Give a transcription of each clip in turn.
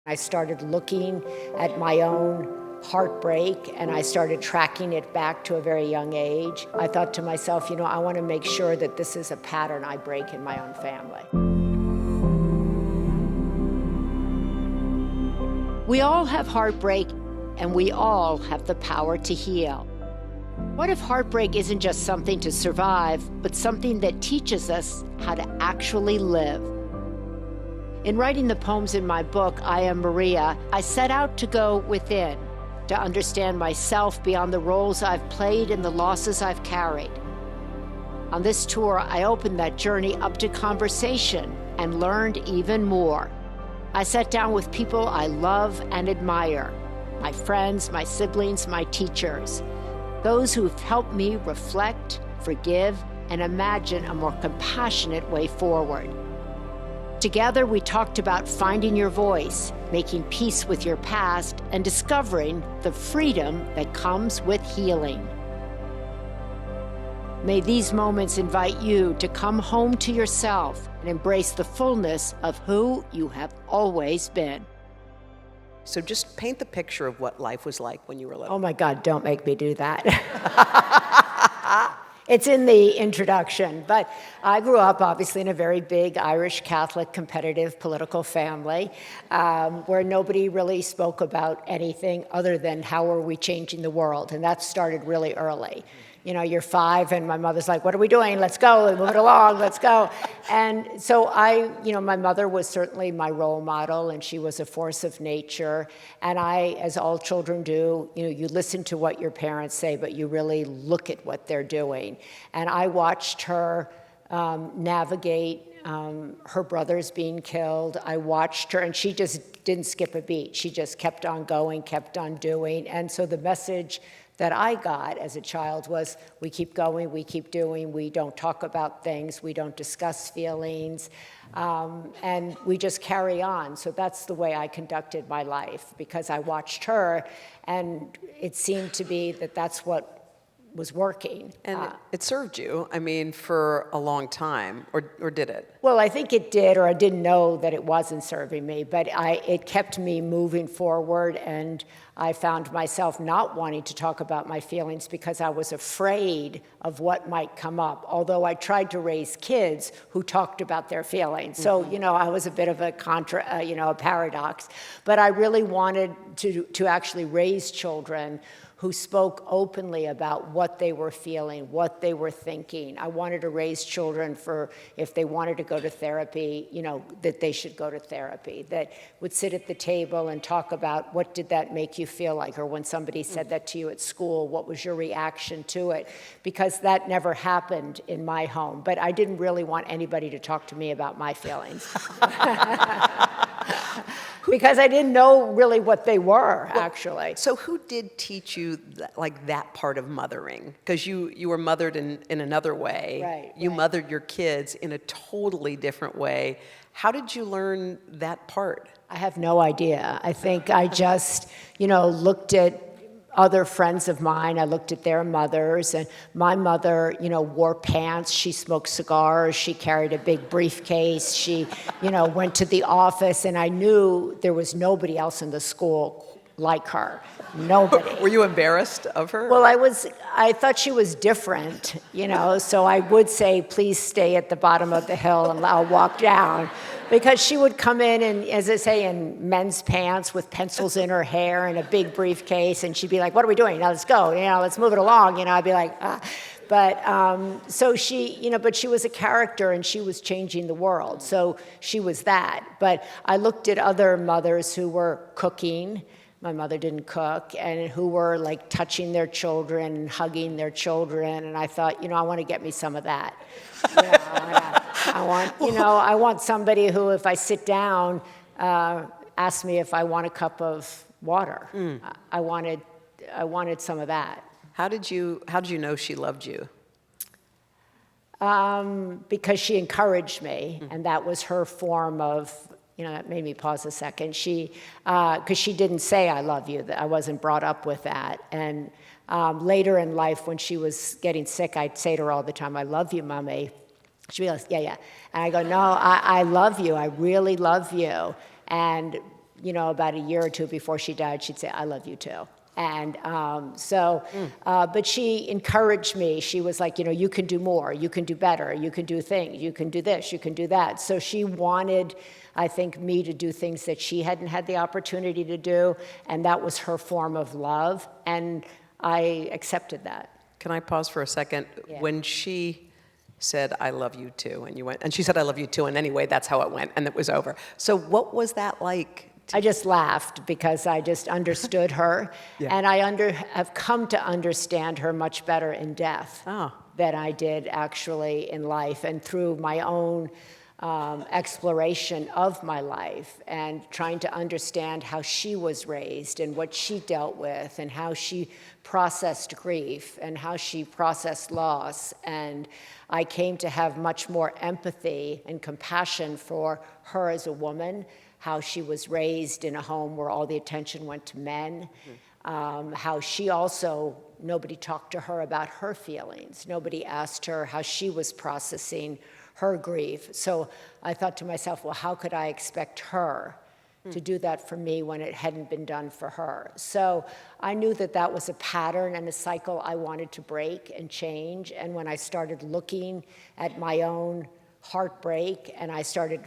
I started looking at my own heartbreak and I started tracking it back to a very young age. I thought to myself, I want to make sure that this is a pattern I break in my own family. We all have heartbreak and we all have the power to heal. What if heartbreak isn't just something to survive, but something that teaches us how to actually live? In writing the poems in my book, I Am Maria, I set out to go within, to understand myself beyond the roles I've played and the losses I've carried. On this tour, I opened that journey up to conversation and learned even more. I sat down with people I love and admire, my friends, my siblings, my teachers, those who've helped me reflect, forgive, and imagine a more compassionate way forward. Together, we talked about finding your voice, making peace with your past, and discovering the freedom that comes with healing. May these moments invite you to come home to yourself and embrace the fullness of who you have always been. So just paint the picture of what life was like when you were little. Oh my God, don't make me do that. It's in the introduction, but I grew up obviously in a very big Irish Catholic competitive political family where nobody really spoke about anything other than how are we changing the world, and that started really early. You're 5 and my mother's like, what are we doing? Let's go, move it along, let's go. And so my mother was certainly my role model and she was a force of nature. And I, as all children do, you listen to what your parents say, but you really look at what they're doing. And I watched her navigate her brothers being killed. I watched her and she just didn't skip a beat. She just kept on going, kept on doing. And so the message that I got as a child was, we keep going, we keep doing, we don't talk about things, we don't discuss feelings, and we just carry on. So that's the way I conducted my life, because I watched her, and it seemed to be that that's what was working. And it served you, for a long time, or did it? Well, I think it did, or I didn't know that it wasn't serving me, but it kept me moving forward, and I found myself not wanting to talk about my feelings because I was afraid of what might come up, although I tried to raise kids who talked about their feelings. So, I was a bit of a a paradox, but I really wanted to actually raise children who spoke openly about what they were feeling, what they were thinking. I wanted to raise children for, if they wanted to go to therapy, that they should go to therapy, that would sit at the table and talk about what did that make you feel like, or when somebody said that to you at school, what was your reaction to it? Because that never happened in my home, but I didn't really want anybody to talk to me about my feelings. Because I didn't know really what they were, actually. So who did teach you that part of mothering? Because you were mothered in another way. Right. You mothered your kids in a totally different way. How did you learn that part? I have no idea. I think I just, looked at other friends of mine. I looked at their mothers, and my mother, wore pants. She smoked cigars. She carried a big briefcase. She, went to the office, and I knew there was nobody else in the school like her. Nobody. Were you embarrassed of her? Well, I thought she was different, so I would say, please stay at the bottom of the hill and I'll walk down. Because she would come in, and as I say, in men's pants with pencils in her hair and a big briefcase, and she'd be like, what are we doing? Now let's go, let's move it along. I'd be like, ah. But so she, but she was a character and she was changing the world. So she was that. But I looked at other mothers who were cooking. My mother didn't cook, and who were like touching their children and hugging their children. And I thought, I want to get me some of that. I want somebody who, if I sit down, asks me if I want a cup of water. I wanted some of that. How did you know she loved you? Because she encouraged me, and that was her form of, that made me pause a second. Because she didn't say I love you. I wasn't brought up with that. And later in life, when she was getting sick, I'd say to her all the time, I love you, Mommy. She'd be like, yeah. And I go, no, I love you. I really love you. And about a year or two before she died, she'd say, "I love you too." And but she encouraged me. She was like, you can do more, you can do better, you can do things, you can do this, you can do that. So she wanted, I think, me to do things that she hadn't had the opportunity to do, and that was her form of love, and I accepted that. Can I pause for a second? Yeah. When she said, "I love you too," and you went, and she said, "I love you too," and anyway, that's how it went, and it was over. So what was that like? I just laughed because I just understood her, Yeah. and I have come to understand her much better in death than I did actually in life, and through my own exploration of my life and trying to understand how she was raised and what she dealt with and how she processed grief and how she processed loss. And I came to have much more empathy and compassion for her as a woman, how she was raised in a home where all the attention went to men, how she also, nobody talked to her about her feelings. Nobody asked her how she was processing her grief. So I thought to myself, well, how could I expect her to do that for me when it hadn't been done for her? So I knew that that was a pattern and a cycle I wanted to break and change. And when I started looking at my own heartbreak and I started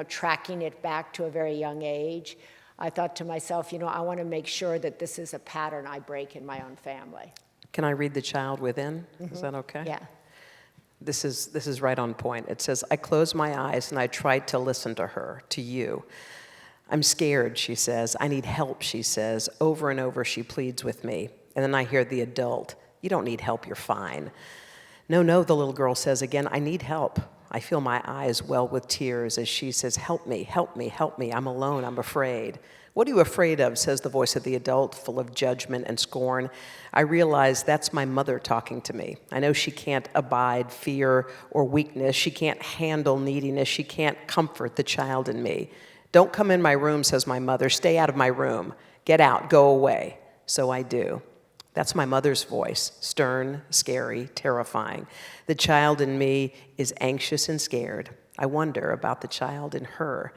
tracking it back to a very young age, I thought to myself, I want to make sure that this is a pattern I break in my own family. Can I read the child within? Mm-hmm. Is that okay? Yeah. This is right on point. It says, "I closed my eyes and I tried to listen to her, to you. I'm scared," she says. "I need help," she says. Over and over she pleads with me. And then I hear the adult, "You don't need help, you're fine." "No, no," the little girl says again, "I need help." I feel my eyes well with tears as she says, "Help me, help me, help me. I'm alone, I'm afraid." "What are you afraid of?" says the voice of the adult, full of judgment and scorn. I realize that's my mother talking to me. I know she can't abide fear or weakness. She can't handle neediness. She can't comfort the child in me. "Don't come in my room," says my mother. "Stay out of my room. Get out, go away." So I do. That's my mother's voice, stern, scary, terrifying. The child in me is anxious and scared. I wonder about the child in her.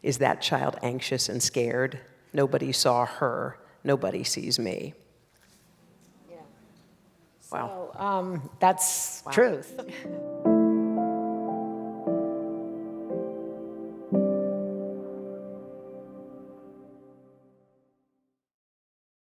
Is that child anxious and scared? Nobody saw her. Nobody sees me. Yeah. Wow. So that's truth.